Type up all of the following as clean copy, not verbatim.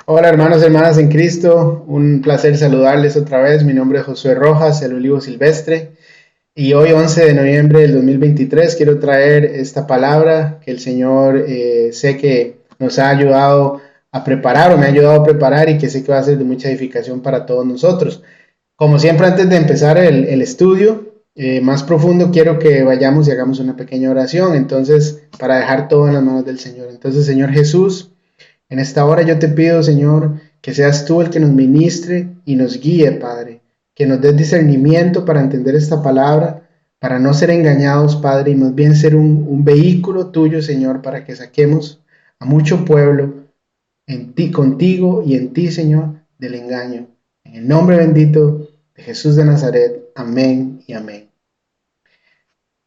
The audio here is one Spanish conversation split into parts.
Hola hermanos y hermanas en Cristo, un placer saludarles otra vez. Mi nombre es Josué Rojas, el Olivo Silvestre, y hoy 11 de noviembre del 2023 quiero traer esta palabra que el Señor sé que nos ha ayudado a preparar o me ha ayudado a preparar y que sé que va a ser de mucha edificación para todos nosotros. Como siempre, antes de empezar el estudio más profundo, quiero que vayamos y hagamos una pequeña oración, entonces, para dejar todo en las manos del Señor. Entonces, Señor Jesús, en esta hora yo te pido, Señor, que seas tú el que nos ministre y nos guíe, Padre, que nos des discernimiento para entender esta palabra, para no ser engañados, Padre, y más bien ser un vehículo tuyo, Señor, para que saquemos a mucho pueblo en ti, contigo y en ti, Señor, del engaño. En el nombre bendito de Jesús de Nazaret. Amén y amén.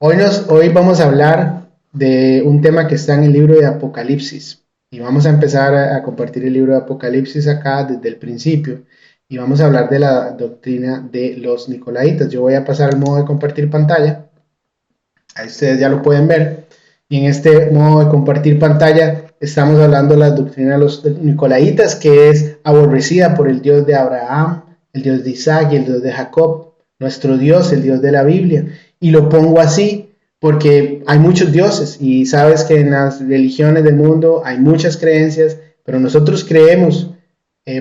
Hoy vamos a hablar de un tema que está en el libro de Apocalipsis y vamos a empezar a compartir el libro de Apocalipsis acá desde el principio y vamos a hablar de la doctrina de los Nicolaitas. Yo voy a pasar al modo de compartir pantalla, ahí ustedes ya lo pueden ver, y en este modo de compartir pantalla estamos hablando de la doctrina de los Nicolaitas, que es aborrecida por el Dios de Abraham, el Dios de Isaac y el Dios de Jacob, nuestro Dios, el Dios de la Biblia. Y lo pongo así porque hay muchos dioses y sabes que en las religiones del mundo hay muchas creencias, pero nosotros creemos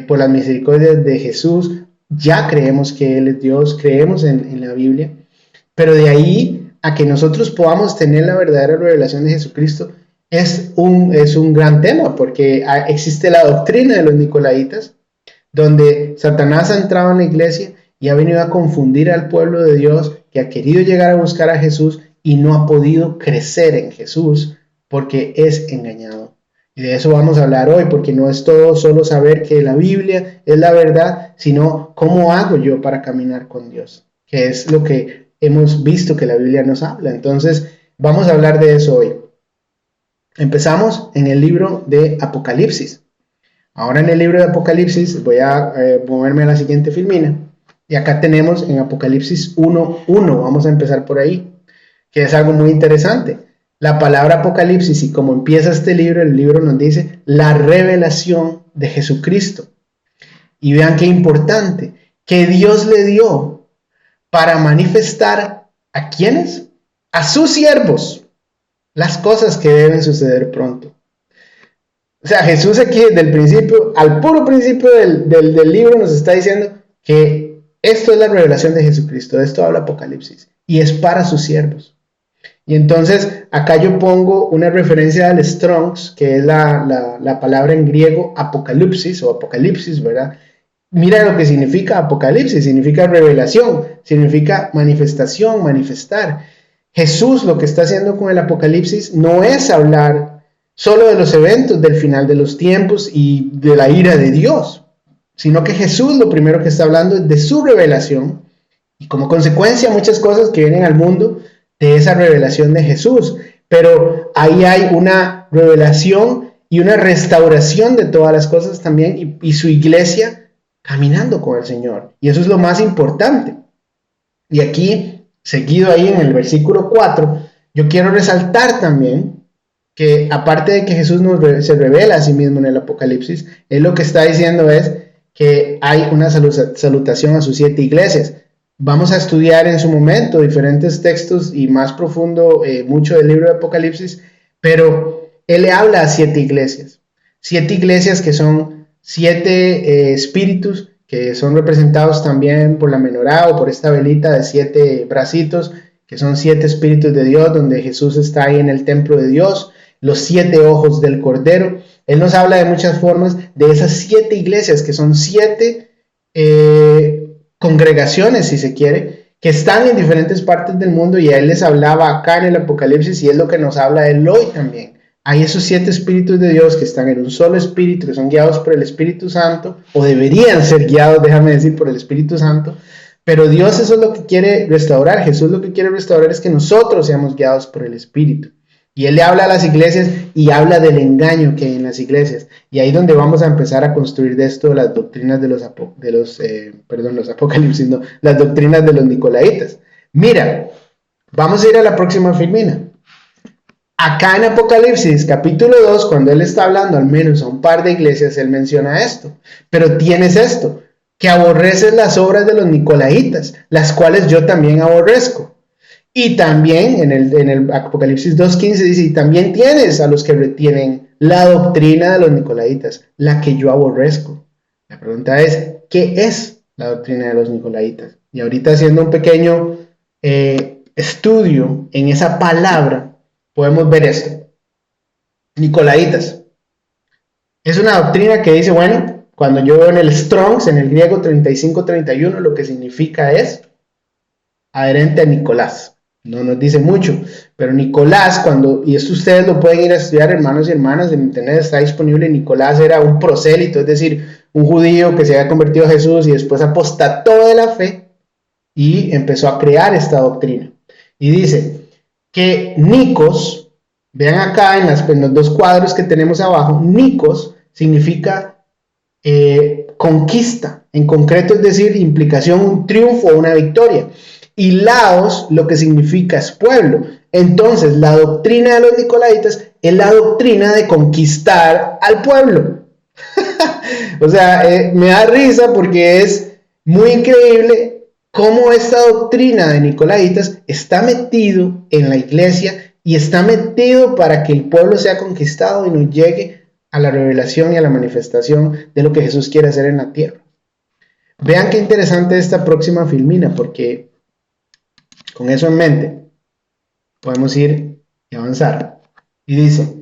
por las misericordias de Jesús, ya creemos que Él es Dios, creemos en la Biblia, pero de ahí a que nosotros podamos tener la verdadera revelación de Jesucristo es un gran tema, porque existe la doctrina de los Nicolaitas, donde Satanás ha entrado en la iglesia y ha venido a confundir al pueblo de Dios que ha querido llegar a buscar a Jesús y no ha podido crecer en Jesús porque es engañado. Y de eso vamos a hablar hoy, porque no es todo solo saber que la Biblia es la verdad, sino cómo hago yo para caminar con Dios, que es lo que hemos visto que la Biblia nos habla. Entonces, vamos a hablar de eso hoy. Empezamos en el libro de Apocalipsis. Ahora en el libro de Apocalipsis voy a moverme a la siguiente filmina. Y acá tenemos en Apocalipsis 1:1, vamos a empezar por ahí, que es algo muy interesante. La palabra Apocalipsis y como empieza este libro, el libro nos dice la revelación de Jesucristo. Y vean qué importante, que Dios le dio para manifestar ¿a quiénes? A sus siervos, las cosas que deben suceder pronto. O sea, Jesús aquí desde el principio, al puro principio del libro nos está diciendo que esto es la revelación de Jesucristo, de esto habla Apocalipsis, y es para sus siervos. Y entonces acá yo pongo una referencia al Strongs, que es la palabra en griego apocalipsis o apocalipsis, ¿verdad? Mira lo que significa apocalipsis, significa revelación, significa manifestación, manifestar. Jesús lo que está haciendo con el apocalipsis no es hablar solo de los eventos del final de los tiempos y de la ira de Dios, sino que Jesús lo primero que está hablando es de su revelación y como consecuencia muchas cosas que vienen al mundo de esa revelación de Jesús. Pero ahí hay una revelación y una restauración de todas las cosas también y su iglesia caminando con el Señor. Y eso es lo más importante. Y aquí, seguido ahí en el versículo 4, yo quiero resaltar también que aparte de que Jesús se revela a sí mismo en el Apocalipsis, él lo que está diciendo es que hay una salutación a sus 7 iglesias. Vamos a estudiar en su momento diferentes textos y más profundo mucho del libro de Apocalipsis, pero él le habla a 7 iglesias. 7 iglesias que son 7 espíritus que son representados también por la menorá o por esta velita de 7 bracitos, que son 7 espíritus de Dios, donde Jesús está ahí en el templo de Dios, los 7 ojos del Cordero. Él nos habla de muchas formas de esas 7 iglesias, que son 7 congregaciones, si se quiere, que están en diferentes partes del mundo, y a él les hablaba acá en el Apocalipsis, y es lo que nos habla él hoy también. Hay esos 7 espíritus de Dios que están en un solo espíritu, que son guiados por el Espíritu Santo, o deberían ser guiados, déjame decir, por el Espíritu Santo, pero Dios eso es lo que quiere restaurar. Jesús lo que quiere restaurar es que nosotros seamos guiados por el Espíritu. Y Él le habla a las iglesias y habla del engaño que hay en las iglesias. Y ahí es donde vamos a empezar a construir de esto las doctrinas de los apocalipsis, no, las doctrinas de los Nicolaitas. Mira, vamos a ir a la próxima filmina. Acá en Apocalipsis capítulo 2, cuando él está hablando al menos a un par de iglesias, él menciona esto. Pero tienes esto, que aborreces las obras de los nicolaitas, las cuales yo también aborrezco. Y también en el Apocalipsis 2.15 dice, y también tienes a los que retienen la doctrina de los nicolaitas, la que yo aborrezco. La pregunta es, ¿qué es la doctrina de los nicolaitas? Y ahorita haciendo un pequeño estudio en esa palabra, podemos ver esto. Nicolaitas. Es una doctrina que dice, bueno, cuando yo veo en el Strongs, en el griego 35-31, lo que significa es adherente a Nicolás. No nos dice mucho, pero Nicolás, y esto ustedes lo pueden ir a estudiar, hermanos y hermanas, en internet está disponible. Nicolás era un prosélito, es decir, un judío que se había convertido a Jesús y después apostató de la fe y empezó a crear esta doctrina. Y dice que Nikos, vean acá en los dos cuadros que tenemos abajo, Nikos significa conquista, en concreto, es decir, implicación, un triunfo o una victoria. Y Laos lo que significa es pueblo. Entonces, la doctrina de los nicolaitas es la doctrina de conquistar al pueblo. O sea, me da risa porque es muy increíble cómo esta doctrina de nicolaitas está metido en la iglesia y está metido para que el pueblo sea conquistado y nos llegue a la revelación y a la manifestación de lo que Jesús quiere hacer en la tierra. Vean qué interesante esta próxima filmina, porque con eso en mente podemos ir y avanzar. Y dice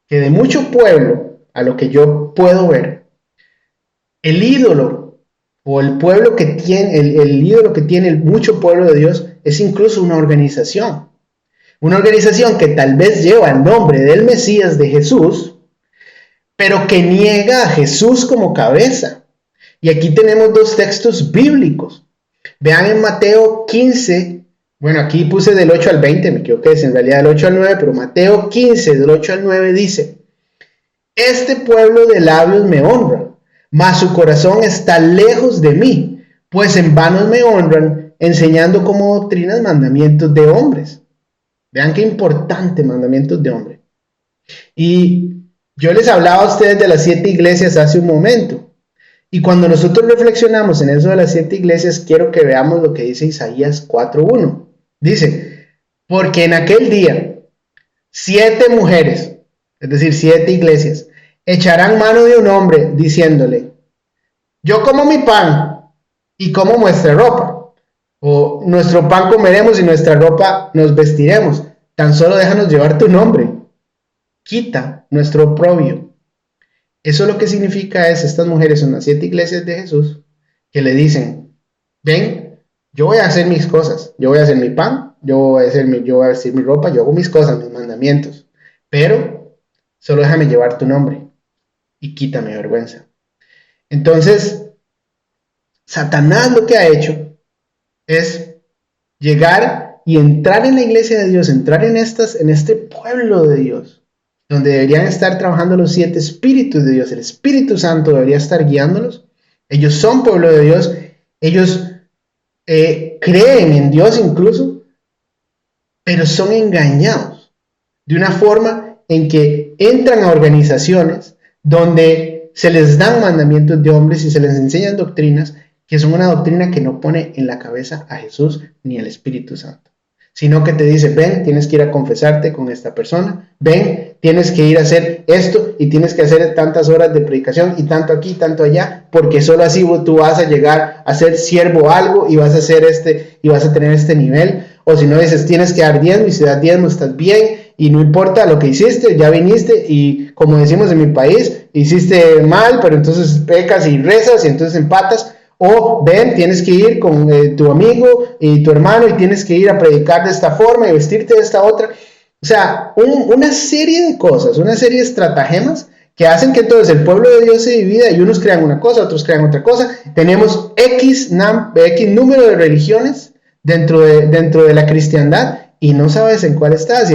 que de mucho pueblo, a lo que yo puedo ver, el ídolo o el pueblo que tiene, el ídolo que tiene mucho pueblo de Dios es incluso una organización. Una organización que tal vez lleva el nombre del Mesías, de Jesús, pero que niega a Jesús como cabeza. Y aquí tenemos dos textos bíblicos. Vean en Mateo 15, bueno, aquí puse del 8 al 20, me equivoqué, es en realidad del 8 al 9, pero Mateo 15, del 8 al 9 dice, este pueblo de labios me honra, mas su corazón está lejos de mí, pues en vano me honran, enseñando como doctrinas mandamientos de hombres. Vean qué importante, mandamientos de hombres. Y yo les hablaba a ustedes de las 7 iglesias hace un momento. Y cuando nosotros reflexionamos en eso de las 7 iglesias, quiero que veamos lo que dice Isaías 4.1. Dice, porque en aquel día 7 mujeres, es decir, 7 iglesias, echarán mano de un hombre diciéndole, yo como mi pan y como nuestra ropa, o nuestro pan comeremos y nuestra ropa nos vestiremos, tan solo déjanos llevar tu nombre, quita nuestro oprobio. Eso lo que significa es, estas mujeres son las 7 iglesias de Jesús que le dicen, ven, yo voy a hacer mis cosas, yo voy a hacer mi pan, yo voy a vestir mi ropa, yo hago mis cosas, mis mandamientos, pero solo déjame llevar tu nombre y quítame vergüenza. Entonces, Satanás lo que ha hecho es llegar y entrar en la iglesia de Dios, entrar en este pueblo de Dios, donde deberían estar trabajando los 7 espíritus de Dios. El Espíritu Santo debería estar guiándolos. Ellos son pueblo de Dios. Ellos creen en Dios incluso, pero son engañados de una forma en que entran a organizaciones donde se les dan mandamientos de hombres y se les enseñan doctrinas que son una doctrina que no pone en la cabeza a Jesús ni al Espíritu Santo, sino que te dice, ven, tienes que ir a confesarte con esta persona, ven, tienes que ir a hacer esto y tienes que hacer tantas horas de predicación y tanto aquí, tanto allá, porque solo así tú vas a llegar a ser siervo algo y vas a hacer y vas a tener este nivel. O si no, dices, tienes que dar diezmo y si das diezmo estás bien y no importa lo que hiciste, ya viniste y como decimos en mi país, hiciste mal, pero entonces pecas y rezas y entonces empatas. O ven, tienes que ir con tu amigo y tu hermano y tienes que ir a predicar de esta forma y vestirte de esta otra. O sea, una serie de cosas, una serie de estratagemas que hacen que entonces el pueblo de Dios se divida y unos crean una cosa, otros crean otra cosa. Tenemos X número de religiones dentro de la cristiandad y no sabes en cuál estás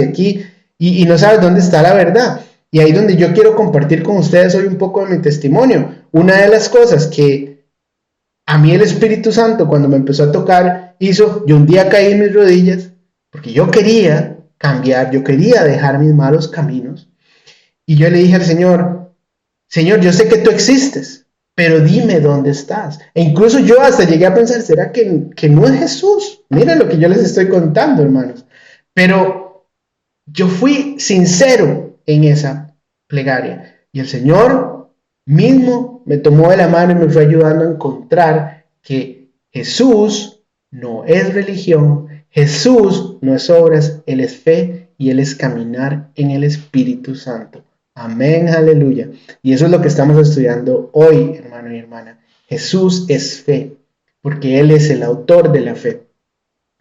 y no sabes dónde está la verdad. Y ahí donde yo quiero compartir con ustedes hoy un poco de mi testimonio. Una de las cosas que a mí el Espíritu Santo cuando me empezó a tocar hizo, yo un día caí en mis rodillas porque yo quería cambiar, yo quería dejar mis malos caminos. Y yo le dije al Señor, Señor, yo sé que tú existes, pero dime dónde estás. E incluso yo hasta llegué a pensar, ¿será que no es Jesús? Miren lo que yo les estoy contando, hermanos. Pero yo fui sincero en esa plegaria. Y el Señor mismo me tomó de la mano y me fue ayudando a encontrar que Jesús no es religión, Jesús no es obras, Él es fe y Él es caminar en el Espíritu Santo. Amén, aleluya. Y eso es lo que estamos estudiando hoy, hermano y hermana. Jesús es fe, porque Él es el autor de la fe.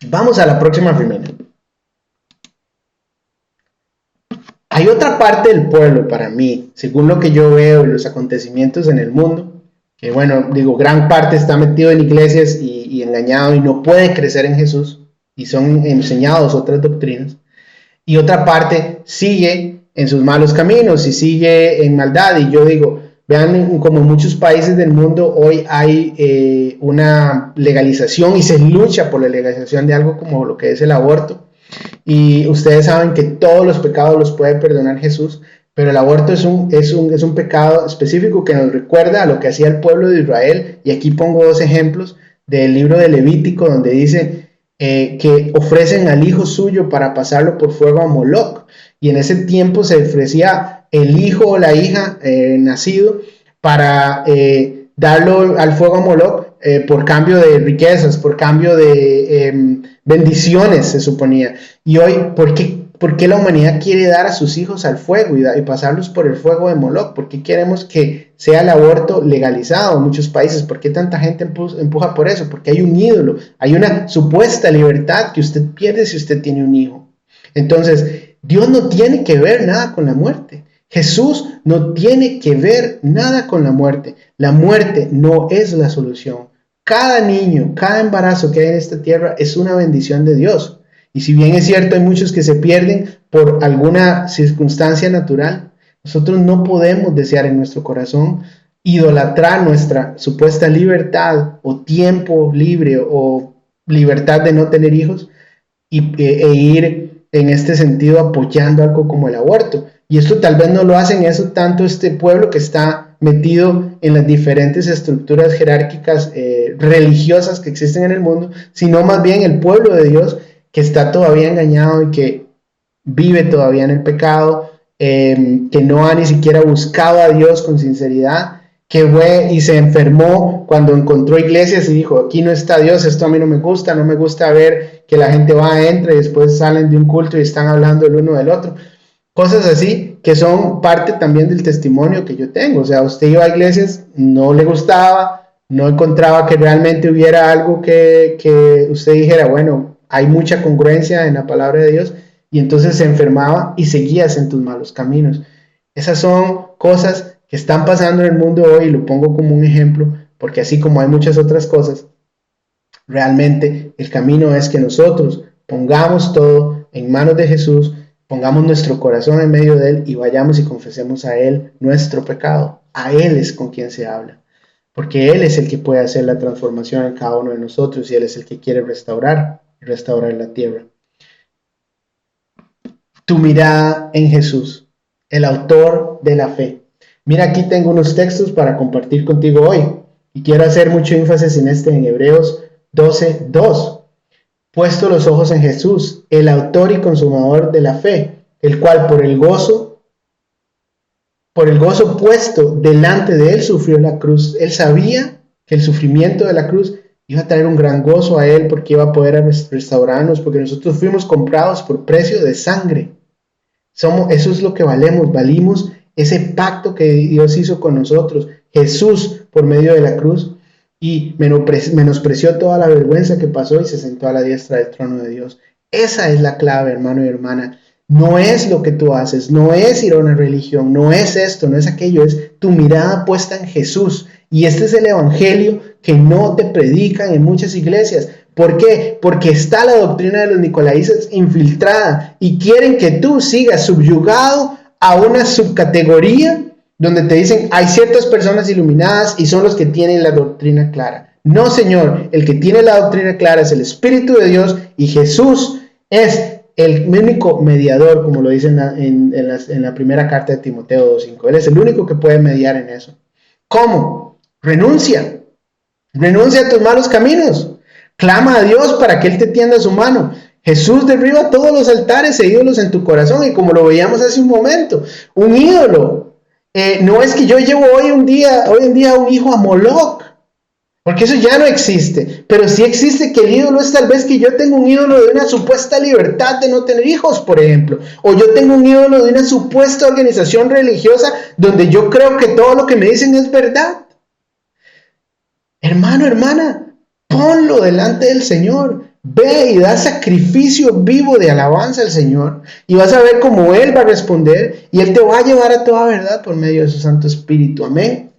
Vamos a la próxima primera. Hay otra parte del pueblo para mí, según lo que yo veo y los acontecimientos en el mundo, que bueno, digo, gran parte está metido en iglesias y engañado y no puede crecer en Jesús y son enseñados otras doctrinas. Y otra parte sigue en sus malos caminos y sigue en maldad. Y yo digo, vean, como en muchos países del mundo hoy hay una legalización y se lucha por la legalización de algo como lo que es el aborto. Y ustedes saben que todos los pecados los puede perdonar Jesús, pero el aborto es un pecado específico que nos recuerda a lo que hacía el pueblo de Israel. Y aquí pongo dos ejemplos del libro de Levítico, donde dice que ofrecen al hijo suyo para pasarlo por fuego a Moloc. Y en ese tiempo se ofrecía el hijo o la hija nacido para darlo al fuego a Moloc por cambio de riquezas, por cambio de bendiciones, se suponía. Y hoy, ¿por qué la humanidad quiere dar a sus hijos al fuego y pasarlos por el fuego de Moloc? ¿Por qué queremos que sea el aborto legalizado en muchos países? ¿Por qué tanta gente empuja por eso? Porque hay un ídolo, hay una supuesta libertad que usted pierde si usted tiene un hijo. Entonces, Dios no tiene que ver nada con la muerte. Jesús no tiene que ver nada con la muerte. La muerte no es la solución. Cada niño, cada embarazo que hay en esta tierra es una bendición de Dios. Y si bien es cierto, hay muchos que se pierden por alguna circunstancia natural, nosotros no podemos desear en nuestro corazón idolatrar nuestra supuesta libertad o tiempo libre o libertad de no tener hijos e ir en este sentido apoyando algo como el aborto. Y esto tal vez no lo hacen eso tanto este pueblo que está metido en las diferentes estructuras jerárquicas religiosas que existen en el mundo, sino más bien el pueblo de Dios que está todavía engañado y que vive todavía en el pecado, que no ha ni siquiera buscado a Dios con sinceridad, que fue y se enfermó cuando encontró iglesias y dijo, aquí no está Dios, esto a mí no me gusta ver que la gente va, entra y después salen de un culto y están hablando el uno del otro. Cosas así que son parte también del testimonio que yo tengo. O sea, usted iba a iglesias, no le gustaba, no encontraba que realmente hubiera algo que usted dijera, bueno, hay mucha congruencia en la palabra de Dios, y entonces se enfermaba y seguías en tus malos caminos. Esas son cosas que están pasando en el mundo hoy, y lo pongo como un ejemplo, porque así como hay muchas otras cosas, realmente el camino es que nosotros pongamos todo en manos de Jesús, pongamos nuestro corazón en medio de Él y vayamos y confesemos a Él nuestro pecado. A Él es con quien se habla, porque Él es el que puede hacer la transformación en cada uno de nosotros y Él es el que quiere restaurar la tierra. Tu mirada en Jesús, el autor de la fe. Mira, aquí tengo unos textos para compartir contigo hoy y quiero hacer mucho énfasis en Hebreos 12:2. Puesto los ojos en Jesús, el autor y consumador de la fe, el cual por el gozo puesto delante de él sufrió la cruz. Él sabía que el sufrimiento de la cruz iba a traer un gran gozo a él porque iba a poder restaurarnos, porque nosotros fuimos comprados por precio de sangre. Eso es lo que valimos ese pacto que Dios hizo con nosotros. Jesús por medio de la cruz y menospreció toda la vergüenza que pasó y se sentó a la diestra del trono de Dios. Esa es la clave, hermano y hermana. No es lo que tú haces, no es ir a una religión, no es esto, no es aquello, es tu mirada puesta en Jesús. Y este es el evangelio que no te predican en muchas iglesias. ¿Por qué? Porque está la doctrina de los nicolaítas infiltrada y quieren que tú sigas subyugado a una subcategoría donde te dicen hay ciertas personas iluminadas y son los que tienen la doctrina clara. No, Señor, el que tiene la doctrina clara es el Espíritu de Dios y Jesús es el único mediador, como lo dice en la primera carta de Timoteo 2:5. Él es el único que puede mediar en eso. ¿Cómo? Renuncia. Renuncia a tus malos caminos. Clama a Dios para que Él te tienda su mano. Jesús derriba todos los altares e ídolos en tu corazón. Y como lo veíamos hace un momento, un ídolo. No es que yo llevo hoy en día un hijo a Moloch, porque eso ya no existe. Pero sí existe que el ídolo es tal vez que yo tengo un ídolo de una supuesta libertad de no tener hijos, por ejemplo. O yo tengo un ídolo de una supuesta organización religiosa donde yo creo que todo lo que me dicen es verdad. Hermano, hermana, ponlo delante del Señor. Ve y da sacrificio vivo de alabanza al Señor. Y vas a ver cómo Él va a responder. Y Él te va a llevar a toda verdad por medio de su Santo Espíritu. Amén.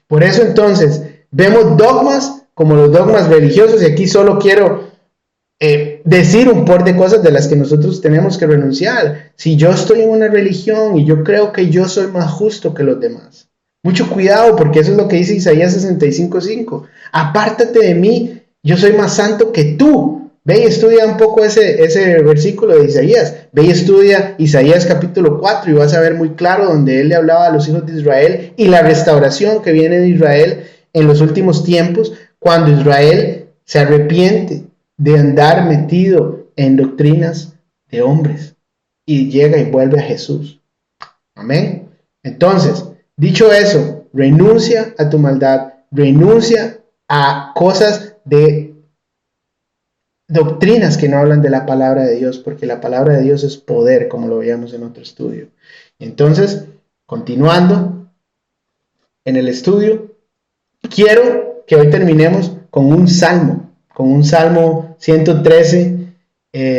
Por eso entonces, vemos dogmas como los dogmas religiosos. Y aquí solo quiero decir un par de cosas de las que nosotros tenemos que renunciar. Si yo estoy en una religión y yo creo que yo soy más justo que los demás. Mucho cuidado, porque eso es lo que dice Isaías 65:5. Apártate de mí, yo soy más santo que tú. Ve y estudia un poco ese versículo de Isaías. Ve y estudia Isaías capítulo 4 y vas a ver muy claro donde él le hablaba a los hijos de Israel y la restauración que viene de Israel en los últimos tiempos, cuando Israel se arrepiente de andar metido en doctrinas de hombres y llega y vuelve a Jesús. Amén. Entonces, dicho eso, renuncia a tu maldad, renuncia a cosas de doctrinas que no hablan de la palabra de Dios, porque la palabra de Dios es poder, como lo veíamos en otro estudio. Entonces, continuando en el estudio, quiero que hoy terminemos con un salmo 113,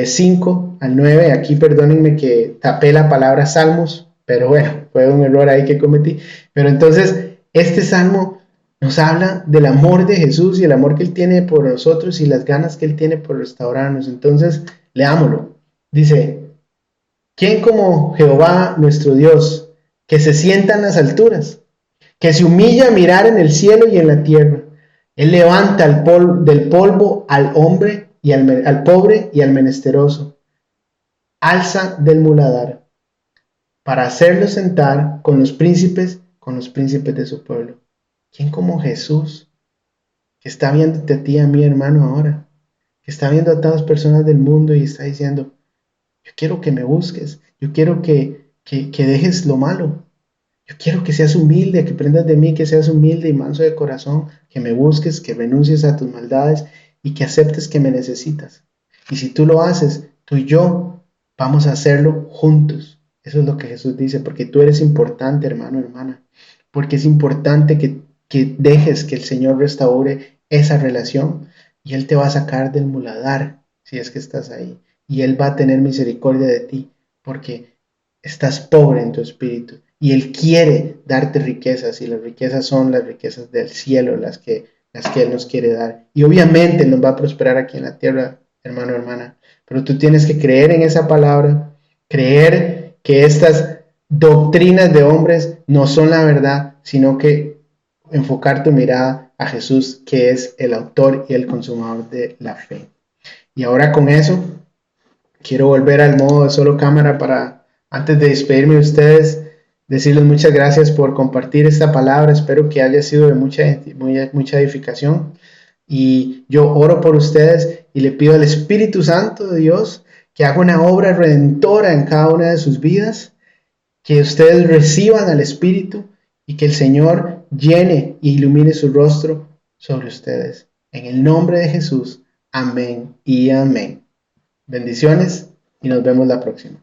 5 al 9. Aquí perdónenme que tapé la palabra salmos, pero bueno, fue un error ahí que cometí. Pero entonces, este salmo nos habla del amor de Jesús y el amor que Él tiene por nosotros y las ganas que Él tiene por restaurarnos. Entonces, leámoslo. Dice, ¿quién como Jehová nuestro Dios, que se sienta en las alturas, que se humilla a mirar en el cielo y en la tierra? Él levanta del polvo al hombre y al pobre y al menesteroso. Alza del muladar para hacerlo sentar con los príncipes de su pueblo. ¿Quién como Jesús, que está viéndote a ti y a mi hermano ahora, que está viendo a todas las personas del mundo y está diciendo, yo quiero que me busques, yo quiero que dejes lo malo, yo quiero que seas humilde, que aprendas de mí, que seas humilde y manso de corazón, que me busques, que renuncies a tus maldades y que aceptes que me necesitas. Y si tú lo haces, tú y yo vamos a hacerlo juntos. Eso es lo que Jesús dice, porque tú eres importante, hermano, hermana. Porque es importante que dejes que el Señor restaure esa relación y Él te va a sacar del muladar, si es que estás ahí. Y Él va a tener misericordia de ti, porque estás pobre en tu espíritu. Y Él quiere darte riquezas, y las riquezas son las riquezas del cielo, las que Él nos quiere dar. Y obviamente nos va a prosperar aquí en la tierra, hermano, hermana. Pero tú tienes que creer en esa palabra, creer que estas doctrinas de hombres no son la verdad, sino que enfocar tu mirada a Jesús, que es el autor y el consumador de la fe. Y ahora con eso, quiero volver al modo de solo cámara para, antes de despedirme de ustedes, decirles muchas gracias por compartir esta palabra. Espero que haya sido de mucha edificación. Y yo oro por ustedes y le pido al Espíritu Santo de Dios que haga una obra redentora en cada una de sus vidas, que ustedes reciban al Espíritu y que el Señor llene e ilumine su rostro sobre ustedes. En el nombre de Jesús, amén y amén. Bendiciones y nos vemos la próxima.